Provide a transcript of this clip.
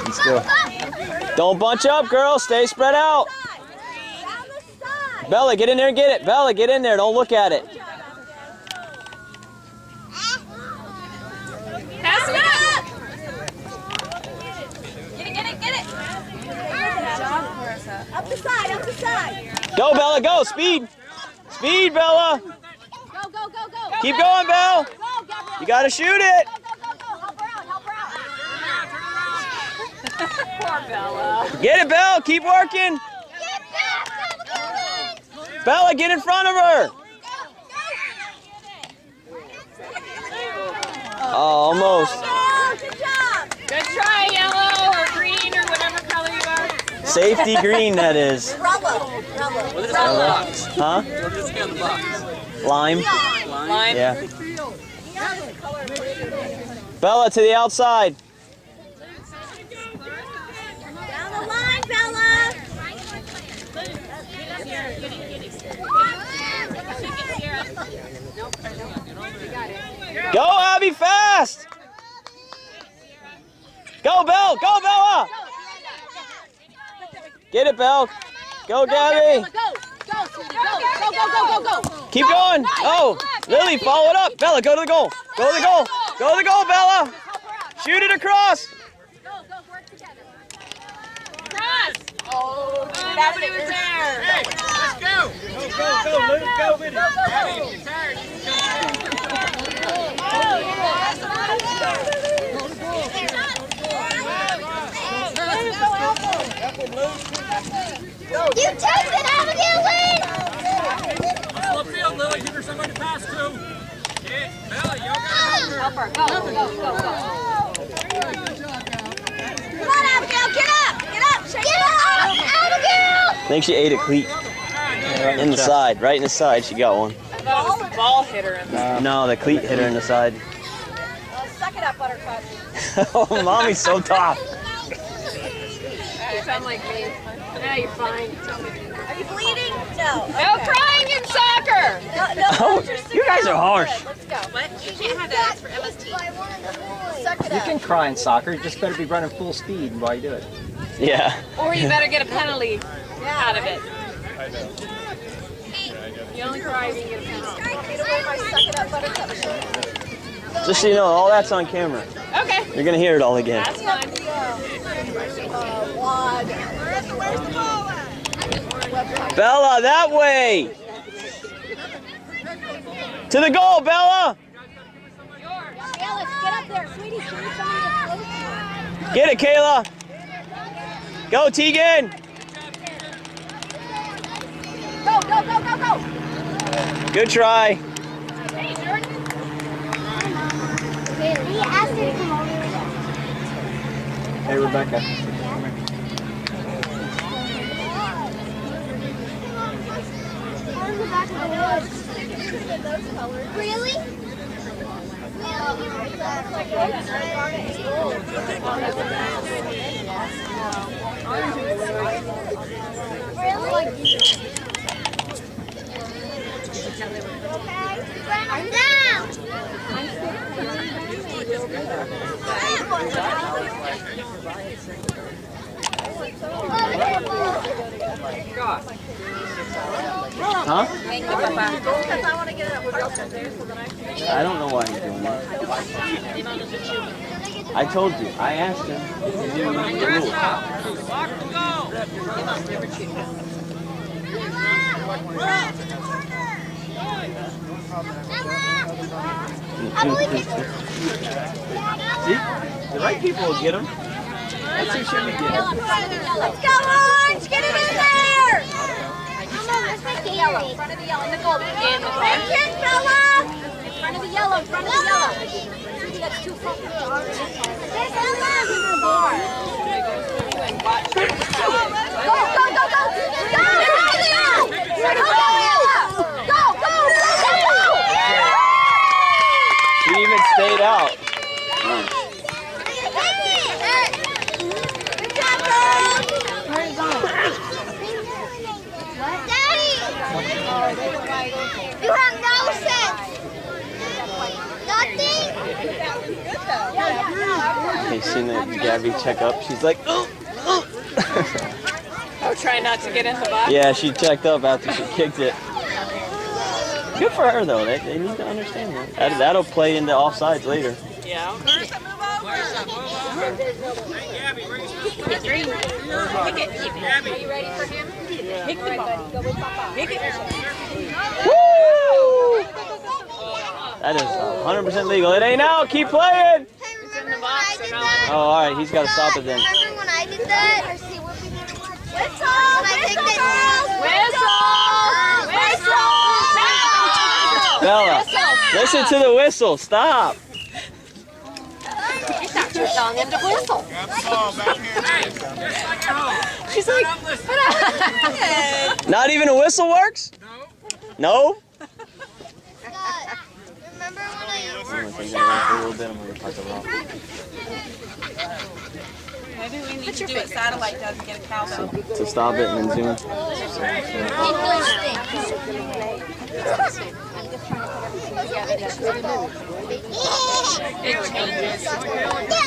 Let's go. Don't bunch up, girl. Stay spread out. Bella, get in there and get it. Bella, get in there. Don't look at it. Pass it up. Get it. Up the side. Go, Bella, go. Speed. Speed, Bella. Go. Keep going, Belle. You got to shoot it. Go. Help her out. Poor Bella. Get it, Belle. Keep working. Bella, get in front of her. Oh, almost. Good job. Good try, yellow or green or whatever color you are. Safety green, that is. Bravo. Huh? Lime. Line. Yeah. Bella, to the outside. Down the line, Bella. Go, Abby, fast. Go, Belle. Go, Bella. Get it, Belle. Go, Gabby. Go. Keep going. Oh, Lily, follow it up. Bella, go to the goal. Go to the goal. Go to the goal, Bella. Shoot it across. Go, work together. Cross. Oh, Nobody was there. Hey, let's go. Go, Luke. Go with it. You're tired. You take it out of your lead! Slow field, Lily. Give her somebody to pass to. Yeah, Bella, you all got Help her. Go. Come on, Abigail, get up! Shake it up, Abigail! I think she ate a cleat in the side, right in the side. She got one. I thought it was the ball hitter in the No, the cleat hit her in the side. Suck it up, Buttercup. Oh, mommy's so tough. You sound like me. Yeah, you're fine. Are you bleeding? No. No crying in soccer. No, Oh, you guys are harsh. let's go. What? You can't have that. It's for MST. Suck it You up. can cry in soccer, you just better be running full speed while you do it. Yeah. Or you better get a penalty out of it. You only cry if you get a penalty. Get away my suck it up, Buttercup shirt. Just so you know, all that's on camera. Okay. You're going to hear it all again. That's fine. Wad. Where's the ball at? Bella, that way. To the goal, Bella. Alice, get up there. Sweetie, show me somebody to float to. Get it, Kayla. Go, Tegan. Go. Good try. Hey, Jordan. He asked you to come over. Hey, Rebecca. Really? I'm down. Huh? Thank you, Papa. I don't know why he's doing that. I told you. I asked him if he didn't know the rules. See? The right people will get him. That's who shouldn't get him. Let's go, Orange! Get it in there! Yellow, front of the yellow, in the gold. In the Back front. in, Bella! In front of the yellow, in front of the yellow. That's too far. There's a lamb. Go! She even stayed out. Daddy! You have no sense! Nothing? You seen that Gabby check up? She's like, oh. Oh, try not to get in the box. Yeah, she checked up after she kicked it. Good for her though. They need to understand that. That'll play into offsides later. Yeah. Hey, Gabby, where you Gabby. Are you ready for him? Pick the ball. Go with Papa. Pick it. Woo! That is 100% legal. It ain't out. Keep playing. It's in the box. They're not Oh, all right. He's got to stop it then. Remember when I did that? Whistle! Whistle! Bella, listen to the whistle. Stop. You're telling him to whistle. Hey, just like at home. She's like, Not even a whistle works? No. remember when I Maybe we need to do what satellite does and get a cowbell. So stop it and then zoom. It changes.